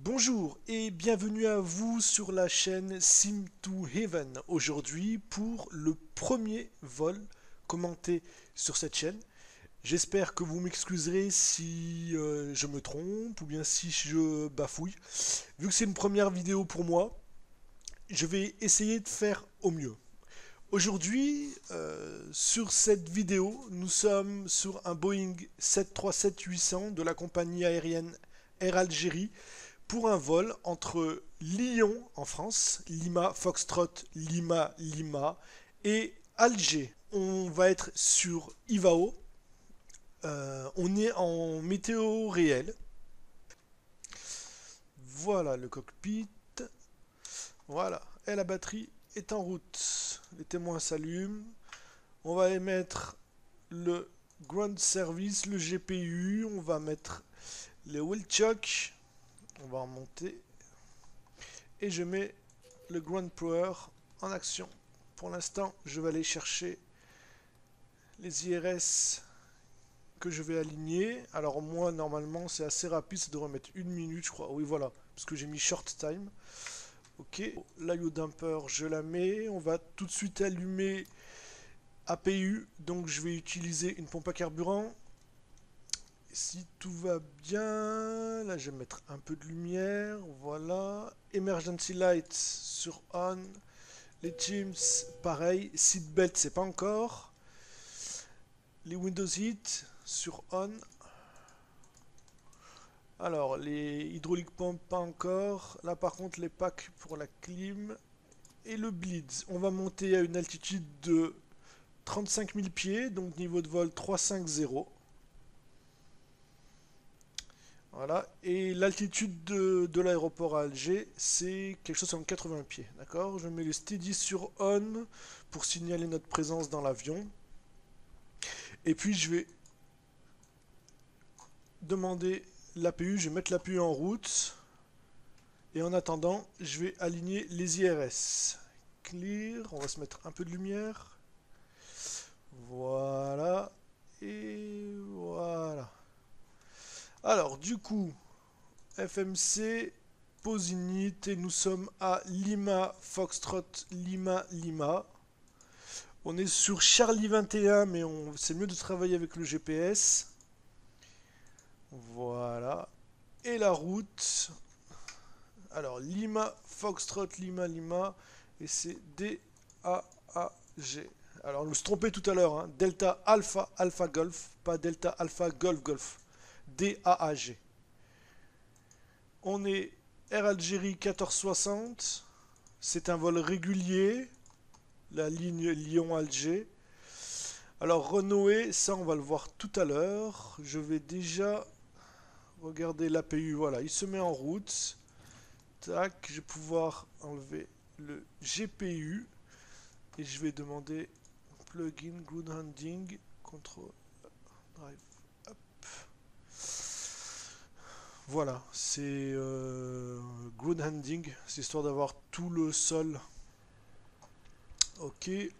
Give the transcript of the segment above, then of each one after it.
Bonjour et bienvenue à vous sur la chaîne Sim to Heaven aujourd'hui pour le premier vol commenté sur cette chaîne. J'espère que vous m'excuserez si je me trompe ou bien si je bafouille. Vu que c'est une première vidéo pour moi, je vais essayer de faire au mieux. Aujourd'hui, sur cette vidéo, nous sommes sur un Boeing 737-800 de la compagnie aérienne Air Algérie pour un vol entre Lyon en France, Lima Foxtrot, Lima Lima, et Alger. On va être sur IVAO. On est en météo réel. Voilà le cockpit. Voilà, et la batterie est en route. Les témoins s'allument. On va émettre le ground service, le GPU. On va mettre les wheel chock. On va remonter. Et je mets le ground power en action. Pour l'instant, je vais aller chercher les IRS que je vais aligner. Alors moi, normalement, c'est assez rapide. Ça devrait mettre 1 minute, je crois. Oui, voilà. Parce que j'ai mis short time. Ok. L'IO dumper, je la mets. On va tout de suite allumer APU. Donc je vais utiliser une pompe à carburant. Si tout va bien, là je vais mettre un peu de lumière, voilà. Emergency light sur on. Les teams, pareil. Seatbelt, c'est pas encore. Les windows heat sur on. Alors, les hydrauliques pump, pas encore. Là par contre, les packs pour la clim. Et le bleed. On va monter à une altitude de 35 000 pieds, donc niveau de vol 350. Voilà, et l'altitude de l'aéroport à Alger, c'est quelque chose comme 80 pieds, d'accord? Je mets le steady sur on pour signaler notre présence dans l'avion. Et puis je vais demander l'APU, je vais mettre l'APU en route. Et en attendant, je vais aligner les IRS. Clear, on va se mettre un peu de lumière. Voilà, et voilà. Alors, du coup, FMC, pause init, et nous sommes à Lima Foxtrot Lima Lima. On est sur Charlie 21, mais c'est mieux de travailler avec le GPS. Voilà. Et la route. Alors, Lima Foxtrot Lima Lima, et c'est DAAG. Alors, je me suis trompé tout à l'heure, hein. Delta Alpha Alpha Golf, pas Delta Alpha Golf Golf. DAAG. On est Air Algérie 1460. C'est un vol régulier. La ligne Lyon-Alger. Alors Renoé, ça on va le voir tout à l'heure. Je vais déjà regarder l'APU. Voilà, il se met en route. Tac, je vais pouvoir enlever le GPU. Et je vais demander plugin, ground handling, control, drive. Voilà, c'est ground handling, c'est histoire d'avoir tout le sol. Ok, et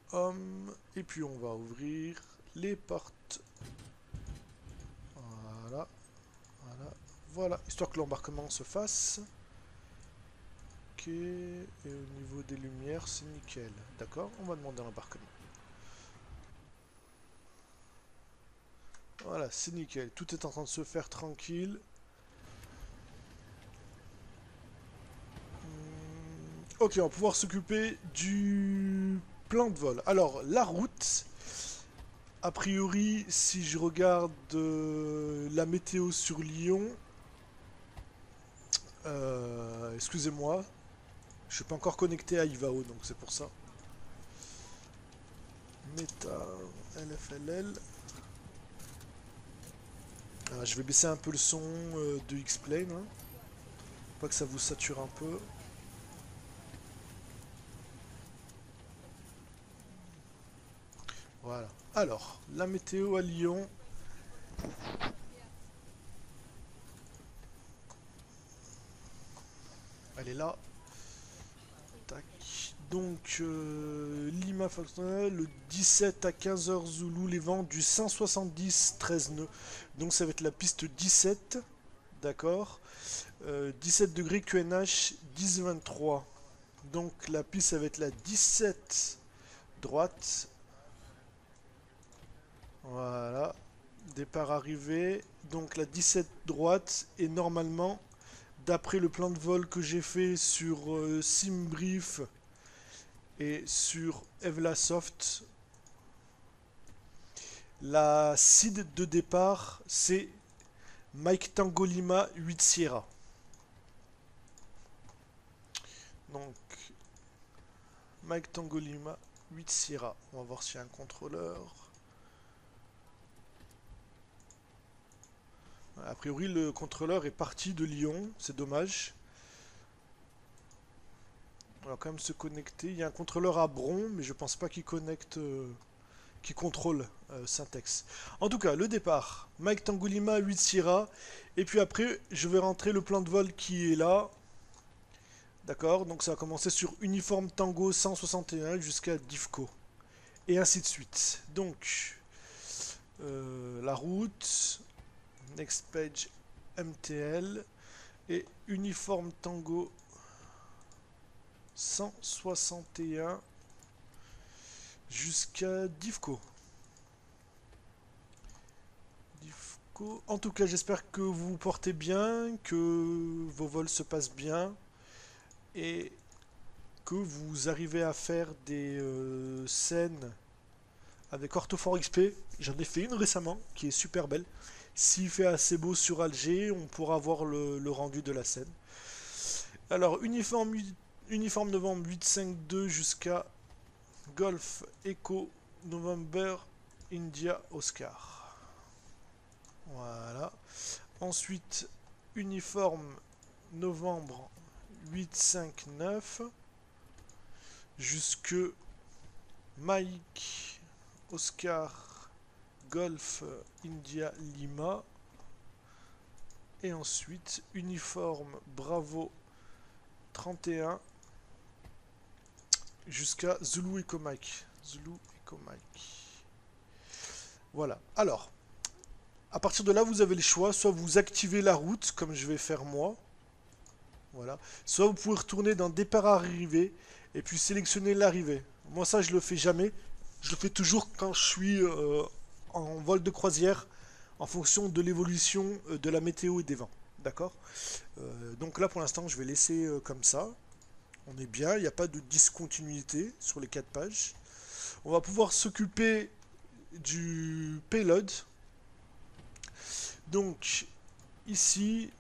puis on va ouvrir les portes. Voilà, voilà, voilà, histoire que l'embarquement se fasse. Ok, et au niveau des lumières, c'est nickel. D'accord, on va demander l'embarquement. Voilà, c'est nickel, tout est en train de se faire tranquille. Ok, on va pouvoir s'occuper du plan de vol. Alors, la route, a priori, si je regarde la météo sur Lyon, excusez-moi, je suis pas encore connecté à IVAO, donc c'est pour ça. Meta, LFLL. Je vais baisser un peu le son de X-Plane, hein, pas que ça vous sature un peu. Voilà. Alors, la météo à Lyon. Elle est là. Tac. Donc, Lima Foxtrot, le 17 à 15h Zulu, les vents du 170 13 nœuds. Donc, ça va être la piste 17. D'accord. 17 degrés QNH 10-23. Donc la piste ça va être la 17 droite. Voilà. Départ arrivé. Donc la 17 droite. Et normalement, d'après le plan de vol que j'ai fait sur SimBrief et sur Evlasoft, la seed de départ c'est Mike Tango Lima 8 Sierra. Donc Mike Tango Lima 8 Sierra. On va voir s'il y a un contrôleur. A priori le contrôleur est parti de Lyon, c'est dommage. On va quand même se connecter. Il y a un contrôleur à Bron, mais je pense pas qu'il connecte, qui contrôle Syntex. En tout cas, le départ, Mike Tango Lima 8 Sierra. Et puis après, je vais rentrer le plan de vol qui est là. D'accord, donc ça va commencer sur Uniforme Tango 161 jusqu'à Divco. Et ainsi de suite. Donc, la route, Next Page MTL et Uniforme Tango 161 jusqu'à Divco. En tout cas, j'espère que vous vous portez bien, que vos vols se passent bien et que vous arrivez à faire des scènes avec Orthophore XP. J'en ai fait une récemment qui est super belle. S'il fait assez beau sur Alger, on pourra voir le rendu de la scène. Alors, uniforme novembre 852 jusqu'à Golf Echo November India Oscar. Voilà. Ensuite, uniforme novembre 859 jusque Mike Oscar Golf India Lima. Et ensuite, uniforme Bravo 31 jusqu'à Zulu Echo Mike. Zulu Echo Mike. Voilà. Alors, à partir de là, vous avez le choix. Soit vous activez la route, comme je vais faire moi. Voilà. Soit vous pouvez retourner dans Départ arrivée et puis sélectionner l'arrivée. Moi, ça, je le fais jamais. Je le fais toujours quand je suis en vol de croisière en fonction de l'évolution de la météo et des vents. D'accord. Donc là, pour l'instant, je vais laisser comme ça. On est bien, il n'y a pas de discontinuité sur les 4 pages. On va pouvoir s'occuper du payload. Donc, ici,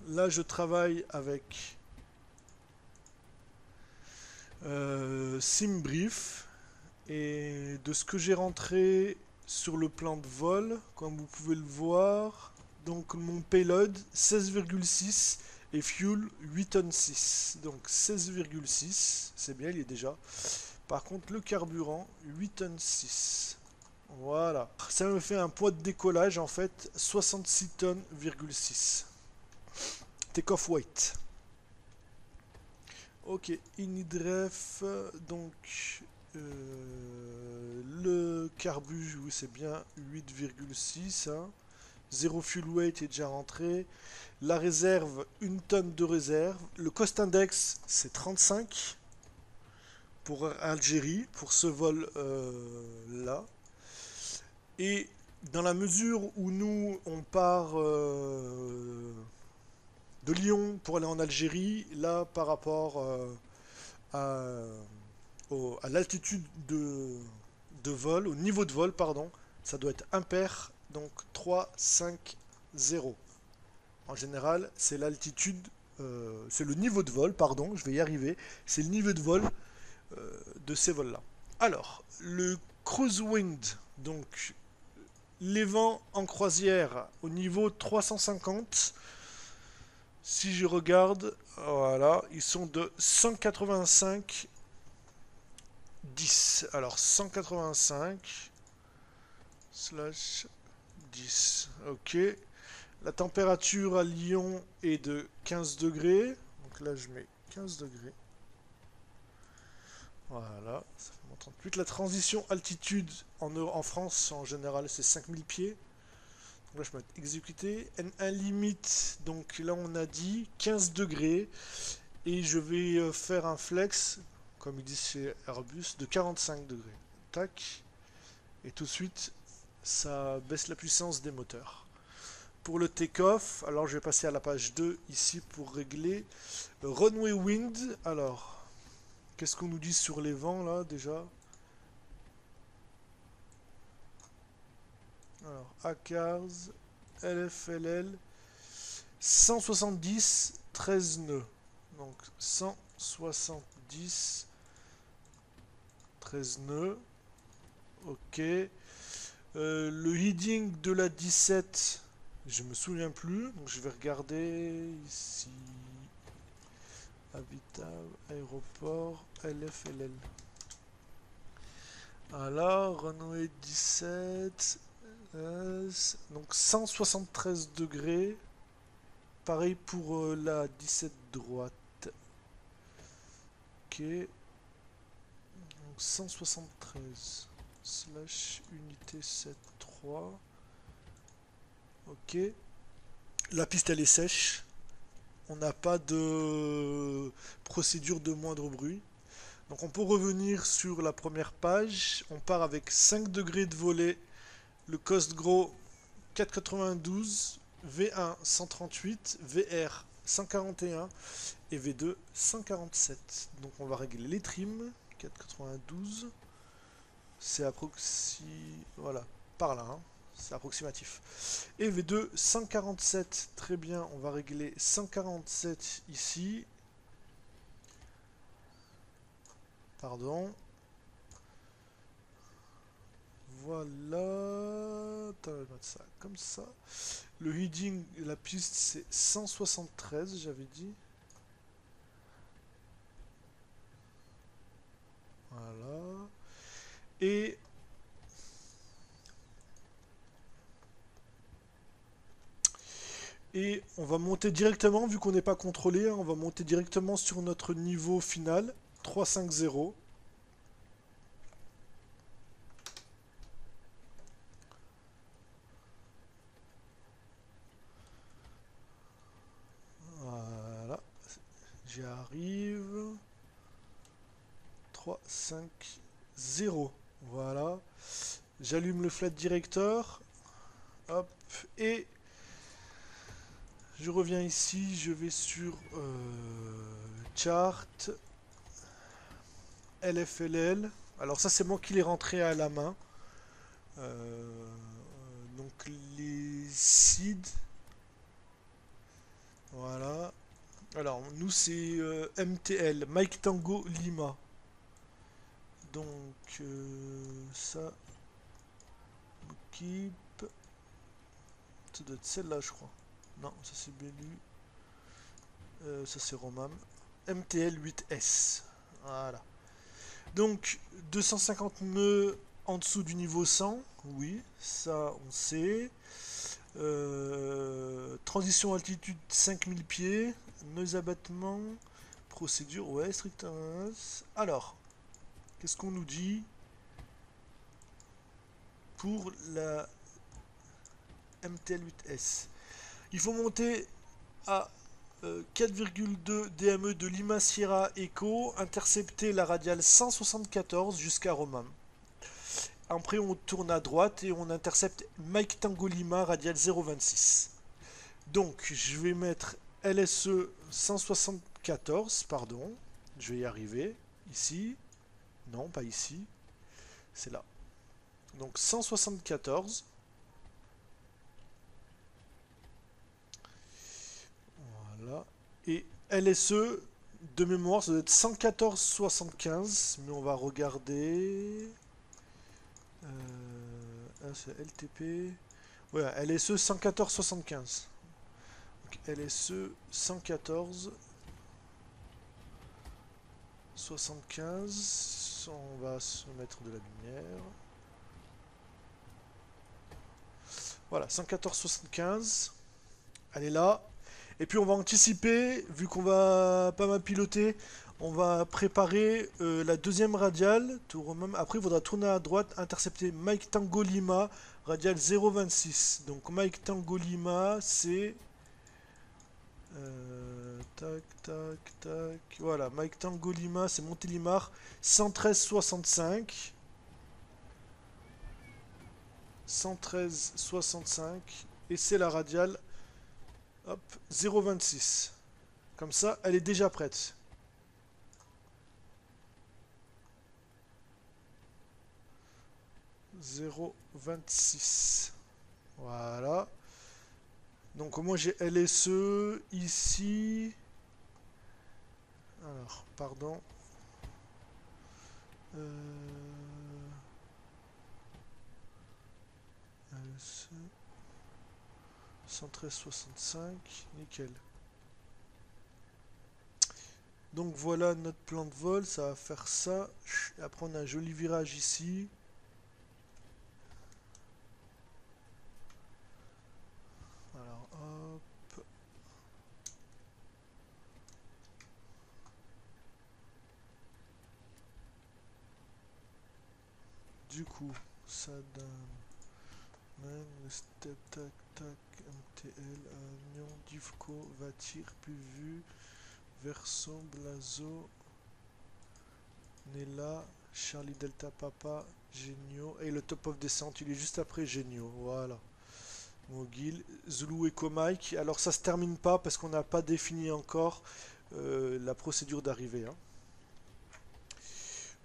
là, je travaille avec SimBrief. Et de ce que j'ai rentré sur le plan de vol, comme vous pouvez le voir, donc mon payload 16,6 et fuel 8 tonnes 6. Donc 16,6, c'est bien, il est déjà. Par contre, le carburant 8 tonnes 6. Voilà. Ça me fait un poids de décollage en fait 66 tonnes,6. Take-off weight. Ok, inidref, donc le carbu, oui, c'est bien 8,6. Hein. 0 fuel weight est déjà rentré. La réserve, 1 tonne de réserve. Le cost index, c'est 35 pour Algérie, pour ce vol là. Et dans la mesure où nous, on part de Lyon pour aller en Algérie, là, par rapport à l'altitude de vol, au niveau de vol, pardon, ça doit être impair, donc 3, 5, 0. En général, c'est l'altitude, c'est le niveau de vol, pardon, je vais y arriver, c'est le niveau de vol de ces vols-là. Alors, le cruise wind, donc les vents en croisière au niveau 350, si je regarde, voilà, ils sont de 185 10. Alors 185 slash 10. Ok. La température à Lyon est de 15 degrés. Donc là je mets 15 degrés. Voilà, ça fait mon 38. La transition altitude en France en général c'est 5000 pieds. Là, je peux mettre exécuter. N1 limite, donc là on a dit 15 degrés. Et je vais faire un flex, comme ils disent chez Airbus, de 45 degrés. Tac. Et tout de suite, ça baisse la puissance des moteurs. Pour le take-off, alors je vais passer à la page 2 ici pour régler le runway wind. Alors, qu'est-ce qu'on nous dit sur les vents là déjà? Alors, A15, LFLL, 170, 13 nœuds. Donc 170, 13 nœuds. Ok. Le heading de la 17, je me souviens plus. Donc je vais regarder ici. Habitat, aéroport, LFLL. Alors, runway 17. Donc 173 degrés. Pareil pour la 17 droite. Ok. Donc 173 slash unité 7.3. Ok. La piste elle est sèche. On n'a pas de procédure de moindre bruit. Donc on peut revenir sur la première page. On part avec 5 degrés de volet. Le cost gros 492. V1 138. VR 141. Et V2 147. Donc on va régler les trims. 492. C'est voilà, par là, hein. C'est approximatif. Et V2 147, très bien, on va régler 147 ici. Pardon. Voilà. Attends, je vais mettre ça comme ça. Le heading, la piste, c'est 173, j'avais dit. Voilà. Et on va monter directement, vu qu'on n'est pas contrôlé, hein, on va monter directement sur notre niveau final, 350. Voilà, j'y arrive. 3, 5, 0. Voilà. J'allume le flight director. Hop. Et je reviens ici. Je vais sur chart. LFLL. Alors ça c'est moi qui l'ai rentré à la main. Donc les seeds. Voilà. Alors nous c'est MTL. Mike Tango Lima. Donc ça keep. Ça doit être celle-là je crois. Non, ça c'est Bellu. Ça c'est Romam. MTL 8S. Voilà. Donc 250 nœuds en dessous du niveau 100. Oui, ça on sait. Transition altitude 5000 pieds. Nœuds abattement. Procédure, ouais, strict. Alors, qu'est-ce qu'on nous dit pour la MTL8S? Il faut monter à 4,2 DME de Lima Sierra Echo, intercepter la radiale 174 jusqu'à Romam. Après, on tourne à droite et on intercepte Mike Tango Lima, radiale 0,26. Donc, je vais mettre LSE 174, pardon. Je vais y arriver. Ici. Non, pas ici. C'est là. Donc, 174. Voilà. Et LSE, de mémoire, ça doit être 114,75. Mais on va regarder. C'est LTP. Ouais, LSE 114,75. LSE 114 75. On va se mettre de la lumière. Voilà, 114,75. Elle est là. Et puis on va anticiper, vu qu'on va pas mal piloter, on va préparer la deuxième radiale. Après, il faudra tourner à droite, intercepter Mike Tango Lima, radiale 026. Donc Mike Tango Lima, c'est... tac, tac, tac. Voilà, Mike Tango Lima, c'est Montélimar, 113,65. 113,65. Et c'est la radiale, hop, 0,26. Comme ça, elle est déjà prête. « 0,26. » Voilà. Donc moi j'ai LSE ici. Alors, pardon. LSE 113,65. Nickel. Donc voilà notre plan de vol. Ça va faire ça. Après on a un joli virage ici. Alors hop. Du coup, ça donne step tac tac MTL Agnon Divco Vatir Puvu Verso Blazo Nella Charlie Delta Papa Genio et le top of descente il est juste après Genio. Voilà. Mogil, Zulu Echo Mike. Alors ça se termine pas parce qu'on n'a pas défini encore la procédure d'arrivée. Hein.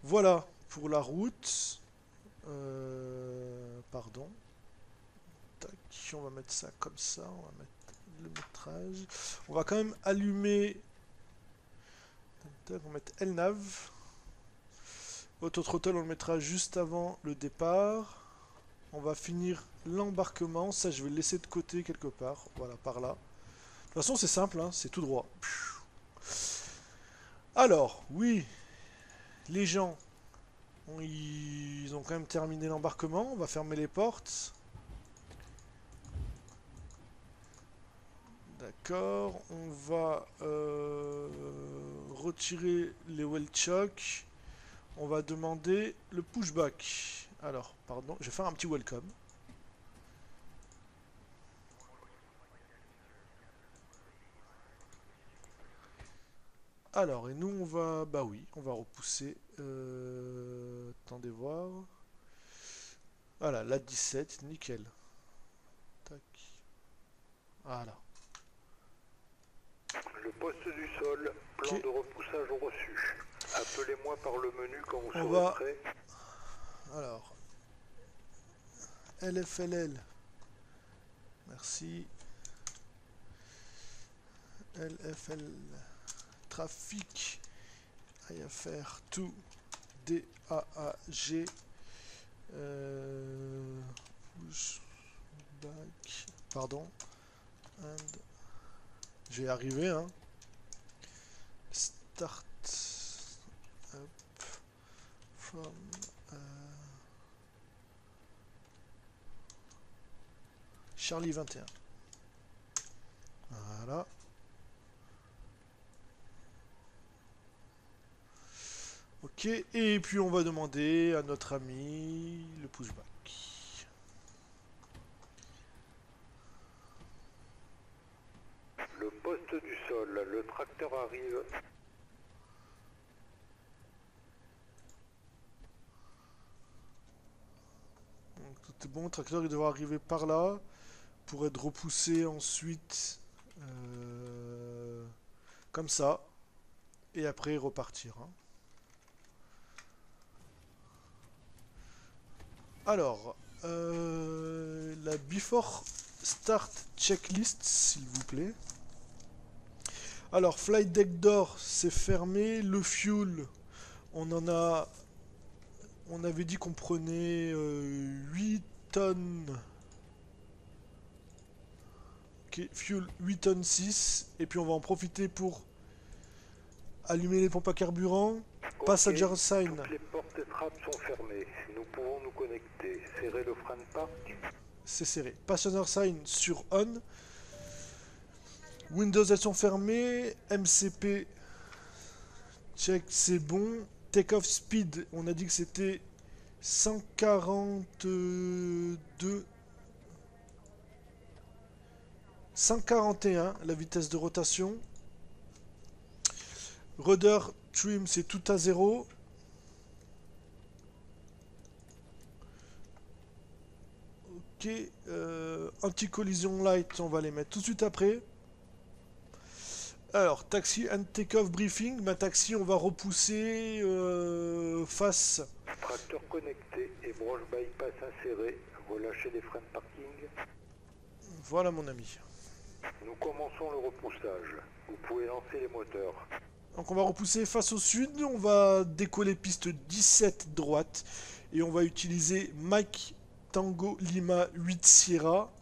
Voilà pour la route. Pardon. Tac, on va mettre ça comme ça. On va mettre le métrage. On va quand même allumer. Tac, on va mettre LNAV. Autothrottle, on le mettra juste avant le départ. On va finir l'embarquement. Ça, je vais le laisser de côté quelque part. Voilà, par là. De toute façon, c'est simple, hein, c'est tout droit. Alors, oui, les gens, ils ont quand même terminé l'embarquement. On va fermer les portes. D'accord, on va retirer les well chocs. On va demander le pushback. Alors, pardon, je vais faire un petit welcome. Alors, et nous, on va... Bah oui, on va repousser. Attendez voir. Voilà, la 17, nickel. Tac. Voilà. Le poste du sol, plan Okay. de repoussage reçu. Appelez-moi par le menu quand vous On serez va... prêt. Alors, LFLL. Merci. LFL. Trafic. IFR 2. DAAG. Pushback. Pardon. And. Je vais y arriver, hein. Start. Up. From. Charlie 21. Voilà. Ok, et puis on va demander à notre ami le pushback. Le poste du sol, le tracteur arrive. Donc, tout est bon, le tracteur il devra arriver par là pour être repoussé ensuite comme ça et après repartir. Hein. Alors, la before start checklist s'il vous plaît. Alors, flight deck door c'est fermé, le fuel on en a... On avait dit qu'on prenait 8 tonnes. Ok, fuel 8 tonnes 6. Et puis on va en profiter pour allumer les pompes à carburant. Okay, Passenger sign. Toutes les portes et trappes sont fermées. Nous pouvons nous connecter. Serrez le frein de pas. C'est serré. Passenger sign sur on. Windows, elles sont fermées. MCP, check, c'est bon. Take-off speed, on a dit que c'était 142... 141, la vitesse de rotation. Rudder trim, c'est tout à 0. Ok, anti-collision light, on va les mettre tout de suite après. Alors, taxi and take-off briefing. Ma taxi, on va repousser face. Tracteur connecté et broche bypass inséré. Relâchez les freins de parking. Voilà mon ami. Nous commençons le repoussage. Vous pouvez lancer les moteurs. Donc on va repousser face au sud. On va décoller piste 17 droite. Et on va utiliser Mike Tango Lima 8 Sierra.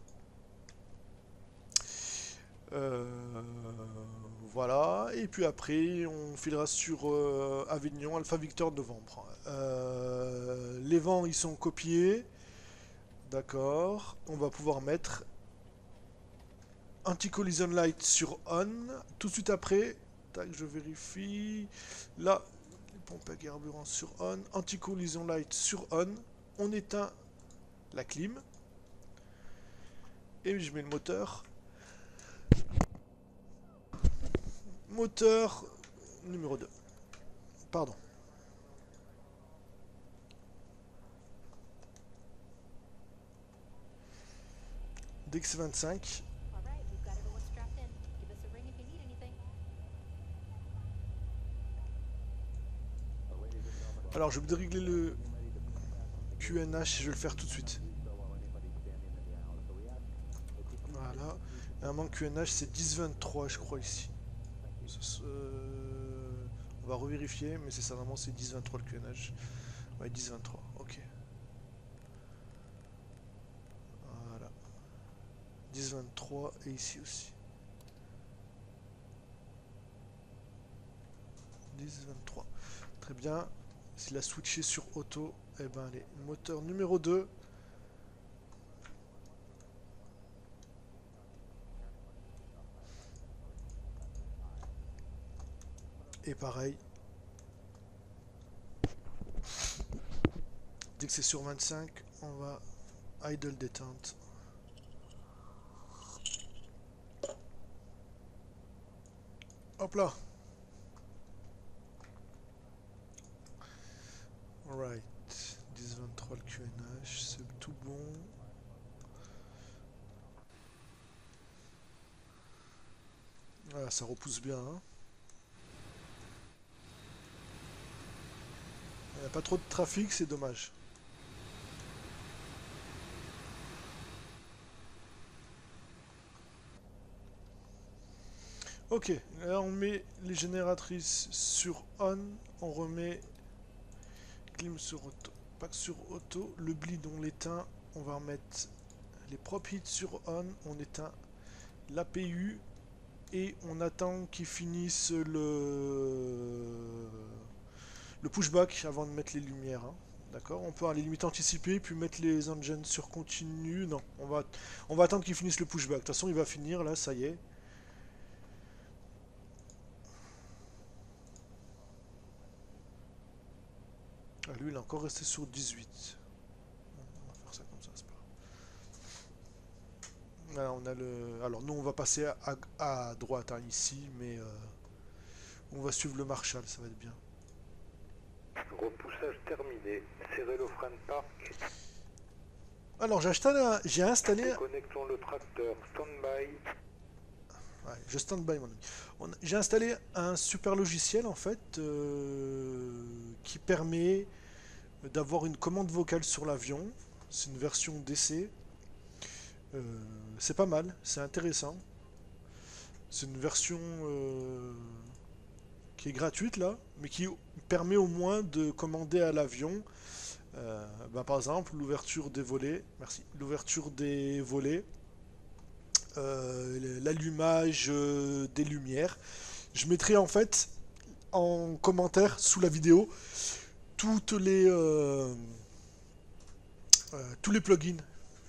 Voilà, et puis après on filera sur Avignon, Alpha Victor novembre. Les vents ils sont copiés, d'accord. On va pouvoir mettre anti-collision light sur on. Tout de suite après, tac, je vérifie. Là, les pompes à carburant sur on, anti-collision light sur on. On éteint la clim et je mets le moteur. Moteur numéro 2. Pardon. DX25. Alors je vais dérégler le QNH, je vais le faire tout de suite. Voilà. Normalement QNH c'est 10-23 je crois ici. On va revérifier, mais c'est ça, vraiment c'est 10-23 le QNH. Ouais, 10-23, ok. Voilà. 10-23 et ici aussi. 10-23. Très bien. S'il a switché sur auto, eh ben allez, moteur numéro 2. Et pareil. Dès que c'est sur 25, on va idle détente. Hop là. Alright. 10-23 le QNH, c'est tout bon. Voilà, ça repousse bien. Hein. Il n'y a pas trop de trafic, c'est dommage. Ok, là on met les génératrices sur on, on remet clim sur auto, pack sur auto, le bleed on l'éteint, on va remettre les prop hits sur on, on éteint l'APU et on attend qu'ils finissent le pushback avant de mettre les lumières. Hein. D'accord. On peut à la limite anticiper puis mettre les engines sur continu. Non, on va attendre qu'ils finissent le pushback. De toute façon, il va finir là, ça y est. Ah, lui, il est encore resté sur 18. On va faire ça comme ça, c'est pas grave. Là, on a le. Alors, nous, on va passer à droite hein, ici, mais on va suivre le Marshall, ça va être bien. Repoussage terminé. Serrez le frein de parc. Alors, j'ai installé. Déconnectons le tracteur. Stand-by. Ouais, je stand-by mon ami. J'ai installé un super logiciel en fait qui permet d'avoir une commande vocale sur l'avion. C'est une version d'essai. C'est pas mal, c'est intéressant. C'est une version qui est gratuite là, mais qui permet au moins de commander à l'avion. Par exemple, l'ouverture des volets. Merci. L'ouverture des volets. L'allumage des lumières. Je mettrai en fait en commentaire sous la vidéo toutes les tous les plugins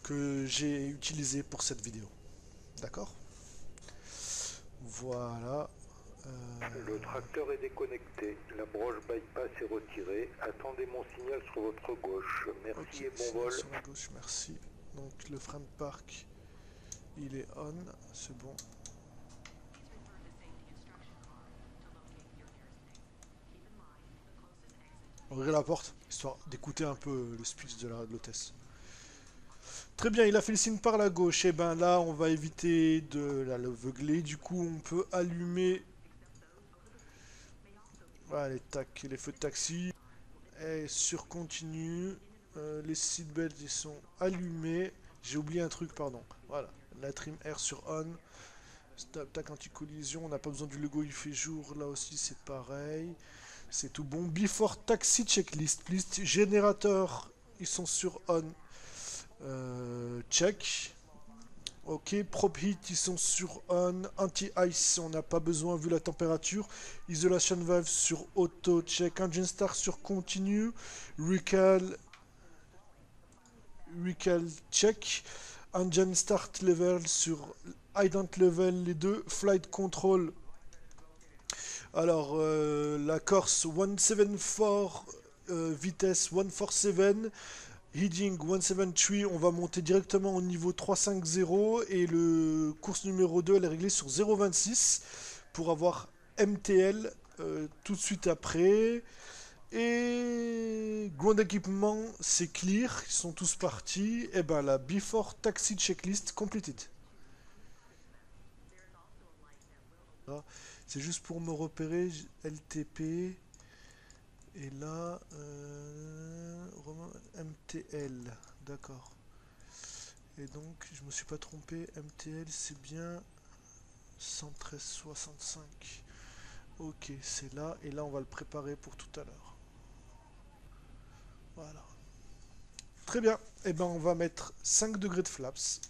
que j'ai utilisés pour cette vidéo. D'accord? Voilà. Le tracteur est déconnecté. La broche bypass est retirée. Attendez mon signal sur votre gauche. Merci Ok, et bon signal vol. sur la gauche, merci. Donc le frein de parc, il est on, c'est bon. Ouvrez la porte, histoire d'écouter un peu le speech de l'hôtesse. Très bien, il a fait le signe par la gauche. Et ben là, on va éviter de l'aveugler. Du coup, on peut allumer voilà, les feux de taxi. Et sur continu, les seatbelts ils sont allumés. J'ai oublié un truc, pardon. Voilà, la trim air sur on. Stop, tac anti-collision. On n'a pas besoin du logo, il fait jour. Là aussi, c'est pareil. C'est tout bon. Before taxi checklist, please. Générateur, ils sont sur on. Check. Ok, prop heat, ils sont sur on. Anti-ice, on n'a pas besoin vu la température. Isolation valve sur auto, check. Engine start sur continue. Recall, check. Engine start level sur ident level, les deux. Flight control. Alors, la Corse 174, vitesse 147. Heading 173, on va monter directement au niveau 350 et le course numéro 2 elle est réglée sur 0,26 pour avoir MTL tout de suite après. Et ground équipement c'est clear, ils sont tous partis. Et ben la before taxi checklist completed. Là, c'est juste pour me repérer, LTP. Et là, MTL, d'accord. Et donc, je me suis pas trompé, MTL c'est bien 113,65. Ok, c'est là, et là on va le préparer pour tout à l'heure. Voilà. Très bien, et ben on va mettre 5 degrés de flaps.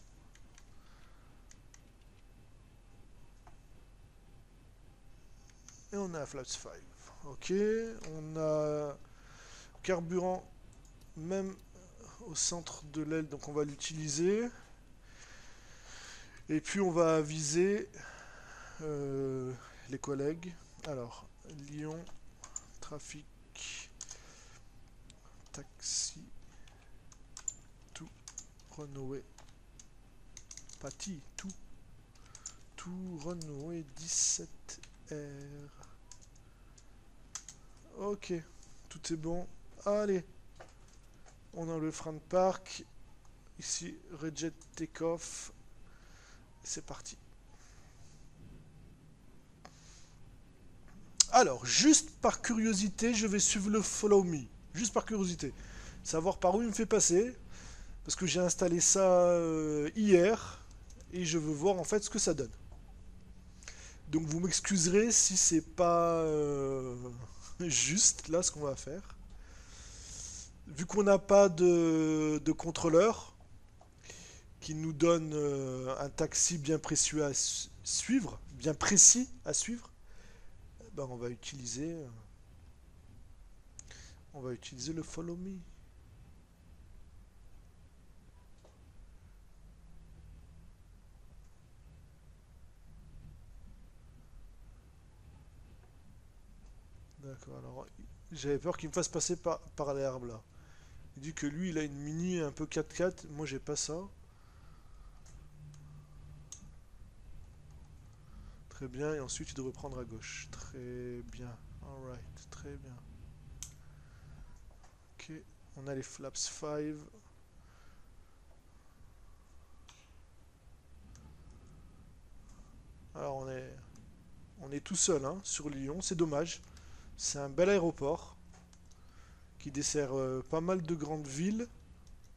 Et on a flaps 5. Ok, on a carburant même au centre de l'aile, donc on va l'utiliser. Et puis on va viser les collègues. Alors, Lyon, trafic, taxi, tout, Renault, Paty, tout, Renault 17R. Ok, tout est bon. Allez, on a le frein de parc. Ici, reject take-off. C'est parti. Alors, juste par curiosité, je vais suivre le follow me. Juste par curiosité. Savoir par où il me fait passer. Parce que j'ai installé ça hier. Et je veux voir en fait ce que ça donne. Donc vous m'excuserez si c'est pas juste là ce qu'on va faire. Vu qu'on n'a pas de contrôleur qui nous donne un taxi bien précieux à suivre, bien précis à suivre, ben on va utiliser le follow me. D'accord, alors j'avais peur qu'il me fasse passer par l'herbe là. Il dit que lui il a une mini un peu 4x4, moi j'ai pas ça. Très bien, et ensuite il devrait prendre à gauche. Très bien, alright, très bien. Ok, on a les flaps 5. Alors on est tout seul hein, sur Lyon, c'est dommage. C'est un bel aéroport qui dessert pas mal de grandes villes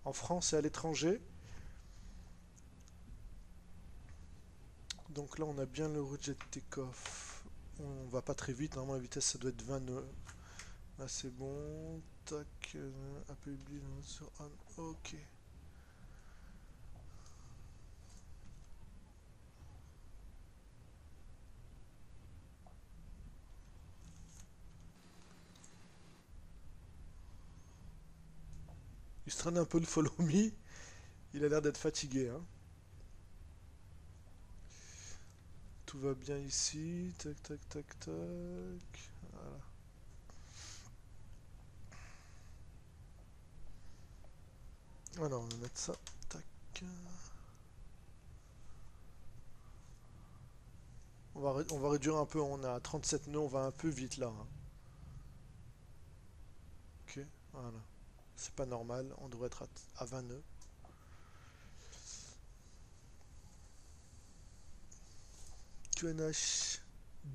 en France et à l'étranger. Donc là on a bien le rejet take-off. On va pas très vite, normalement la vitesse ça doit être 20 nœuds. Là c'est bon. Tac, APB sur on. Ok. Il se traîne un peu le follow me. Il a l'air d'être fatigué. Hein. Tout va bien ici. Tac, tac, tac, tac. Voilà. Alors, on va mettre ça. Tac. On va réduire un peu. On a 37 nœuds. On va un peu vite là. Hein. Ok. Voilà. C'est pas normal. On devrait être à 20 nœuds. QNH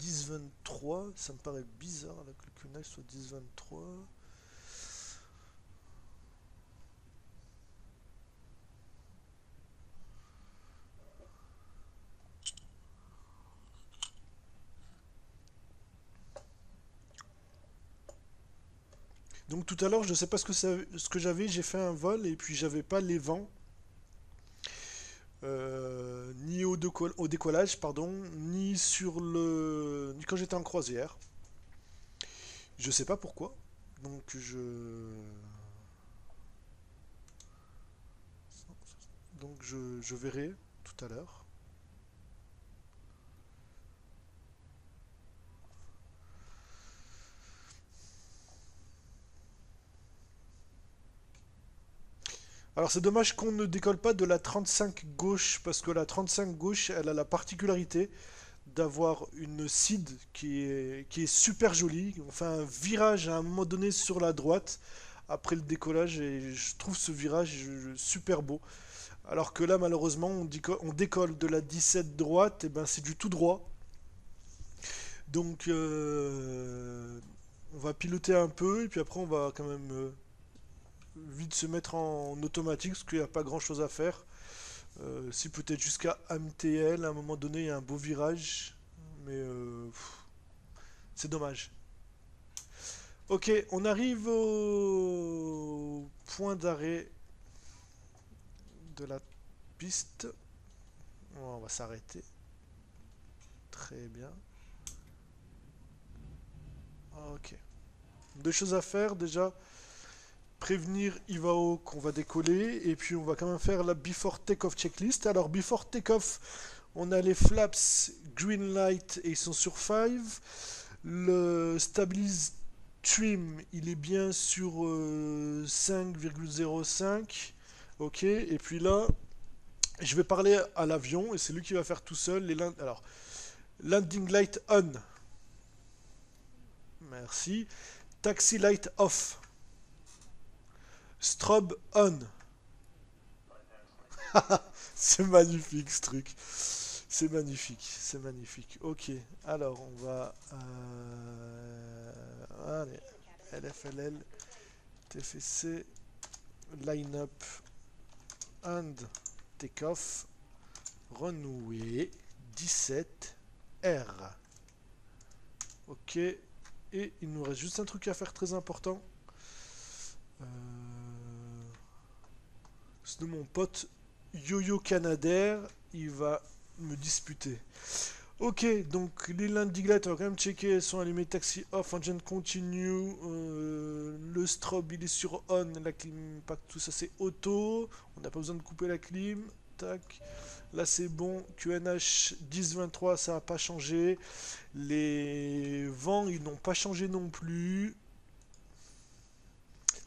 1023. Ça me paraît bizarre là, que le QNH soit 1023. Donc tout à l'heure, je ne sais pas ce que j'avais, j'ai fait un vol et puis j'avais pas les vents, ni au décollage, pardon, ni sur le, ni quand j'étais en croisière. Je sais pas pourquoi. Donc je verrai tout à l'heure. Alors c'est dommage qu'on ne décolle pas de la 35 gauche parce que la 35 gauche, elle a la particularité d'avoir une seed qui est super jolie. On fait un virage à un moment donné sur la droite après le décollage et je trouve ce virage super beau. Alors que là, malheureusement, on décolle de la 17 droite, et ben c'est du tout droit. Donc, on va piloter un peu, et puis après, on va quand même vite se mettre en automatique, parce qu'il n'y a pas grand chose à faire. Si peut-être jusqu'à MTL, à un moment donné, il y a un beau virage, mais c'est dommage. Ok, on arrive au point d'arrêt de la piste. On va s'arrêter. Très bien. Ok. Deux choses à faire déjà. Prévenir Ivao qu'on va décoller. Et puis on va quand même faire la before takeoff checklist. Alors before takeoff, on a les flaps green light et ils sont sur 5. Le stabilize trim, il est bien sur 5,05. Ok. Et puis là, je vais parler à l'avion et c'est lui qui va faire tout seul. Alors, landing light on. Merci. Taxi light off. Strobe on. C'est magnifique ce truc. C'est magnifique, c'est magnifique. Ok, alors on va... allez, LFLL, TFC, line up, and take-off, runway 17R. Ok, et il nous reste juste un truc à faire très important. C'est de mon pote Yo-Yo Canadair, il va me disputer. Ok, donc les landing lights, on va quand même checker, elles sont allumées, taxi off, engine continue, le strobe il est sur on, la clim, pas tout ça c'est auto, on n'a pas besoin de couper la clim, tac, là c'est bon, QNH 1023 ça n'a pas changé, les vents ils n'ont pas changé non plus,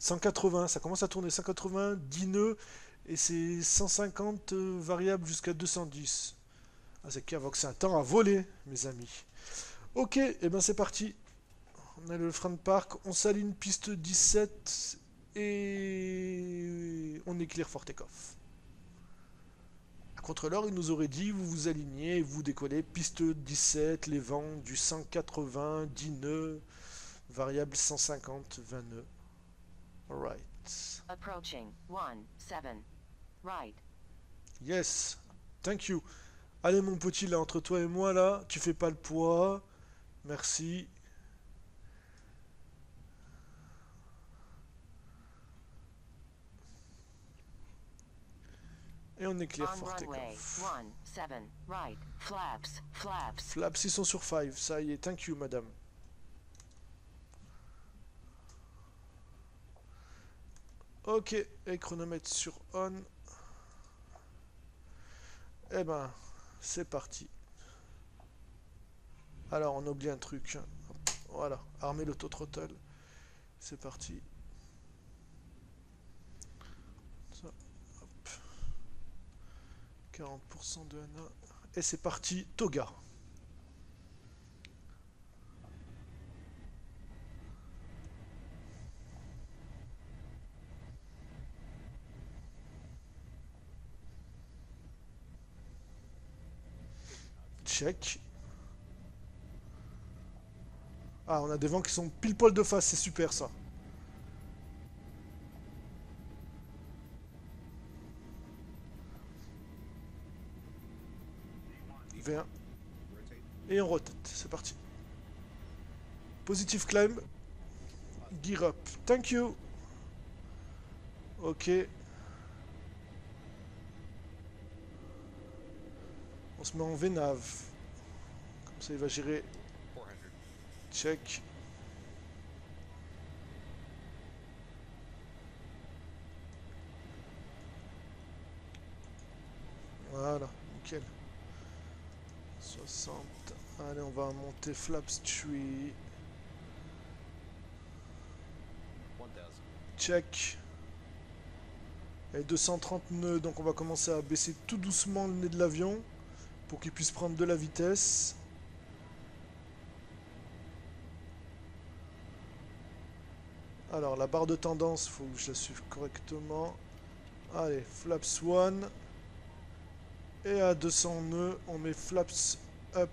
180, ça commence à tourner, 180, 10 nœuds, et c'est 150 variables jusqu'à 210. Ah, c'est qu'avant que c'est un temps à voler, mes amis. Ok, et ben c'est parti. On a le frein de parc, on s'aligne piste 17 et on est clear for take-off. À contre-l'heure, il nous aurait dit vous vous alignez, vous décollez piste 17, les vents du 180, 10 nœuds, variable 150, 20 nœuds. Alright. Approaching 17 right. Yes, thank you. Allez mon petit, là, entre toi et moi, là, tu fais pas le poids. Merci. Et on est clear for take-off. Right. Flaps. Flaps, ils sont sur 5. Ça y est, thank you, madame. Ok, et chronomètre sur on. Eh ben, c'est parti. Alors, on a oublié un truc. Voilà, armer l'auto-throttle. C'est parti. Ça, hop. 40% de NA. Et c'est parti, Toga. Check. Ah, on a des vents qui sont pile poil de face, c'est super ça. V1. Et on rotate, c'est parti. Positive climb. Gear up. Thank you. Ok. On se met en VNAV. Comme ça, il va gérer. Check. Voilà, nickel. 60. Allez, on va monter Flaps Tree. Check. Et 230 nœuds, donc on va commencer à baisser tout doucement le nez de l'avion pour qu'il puisse prendre de la vitesse. Alors la barre de tendance, il faut que je la suive correctement. Allez, Flaps 1. Et à 200 nœuds, on met Flaps Up.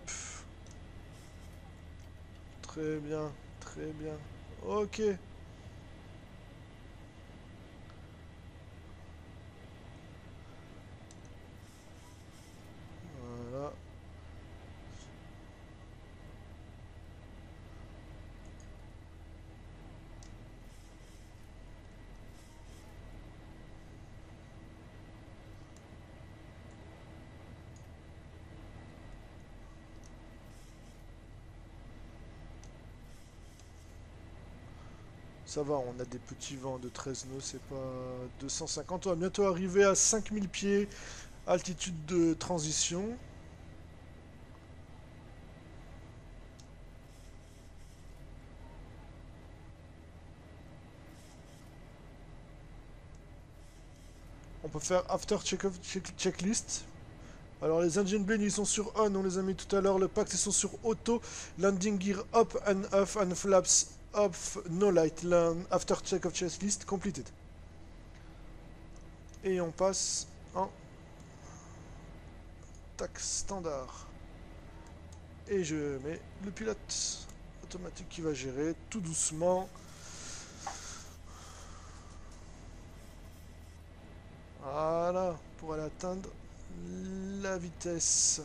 Très bien, très bien. Ok. Voilà. Ça va, on a des petits vents de 13 nœuds, c'est pas 250. On va bientôt arriver à 5000 pieds, altitude de transition. On peut faire after checklist. Alors les engine blades ils sont sur on, on les a mis tout à l'heure. Le pack ils sont sur auto. Landing gear up and off and flaps off, no light. After check of checklist completed. Et on passe en tac standard. Et je mets le pilote automatique qui va gérer tout doucement. Voilà, pour aller atteindre la vitesse.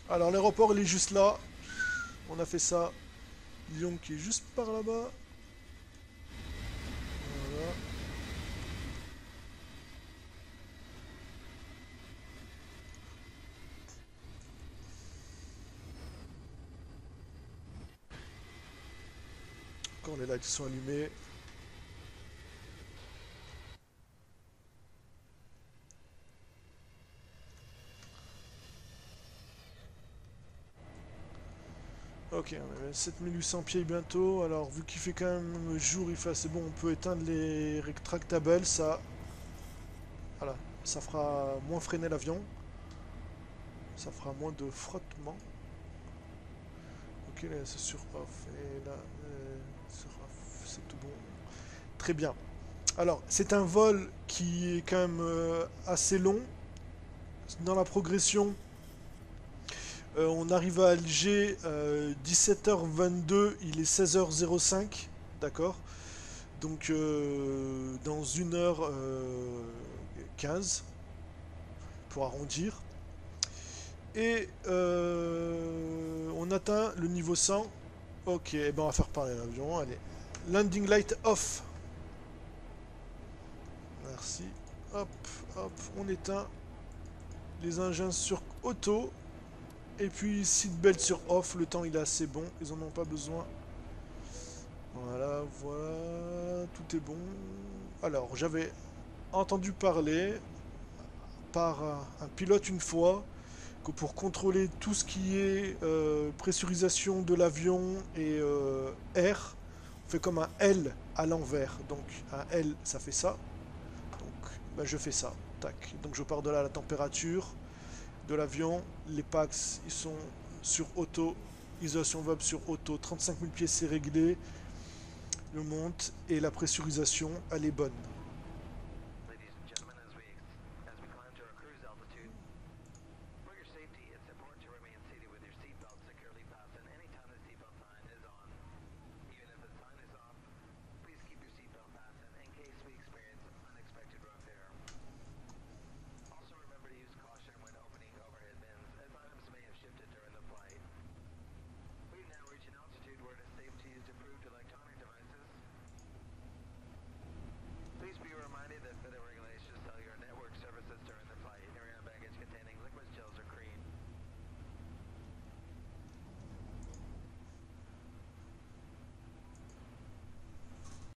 Alors l'aéroport il est juste là. On a fait ça. Lyon qui est juste par là-bas. Voilà. Quand les lights sont allumés. Ok, on avait 7800 pieds bientôt. Alors, vu qu'il fait quand même jour, il fait assez bon, on peut éteindre les rétractables. Ça, voilà, ça fera moins freiner l'avion. Ça fera moins de frottement. Ok, là c'est sur off. Et là, sur off, c'est tout bon. Très bien. Alors, c'est un vol qui est quand même assez long. Dans la progression, on arrive à Alger 17h22, il est 16h05, d'accord. Donc dans 1h15 pour arrondir. Et on atteint le niveau 100. Ok, eh ben on va faire parler l'avion. Allez, landing light off. Merci. Hop, hop, on éteint les engins sur auto. Et puis seatbelt sur off, le temps il est assez bon, ils en ont pas besoin. Voilà, voilà, tout est bon. Alors, j'avais entendu parler par un pilote une fois, que pour contrôler tout ce qui est pressurisation de l'avion et air, on fait comme un L à l'envers. Donc un L, ça fait ça. Donc ben, je fais ça. Tac. Donc je pars de là à la température de l'avion. Les packs, ils sont sur auto. Isolation web sur auto. 35 000 pieds, c'est réglé. Je monte et la pressurisation, elle est bonne.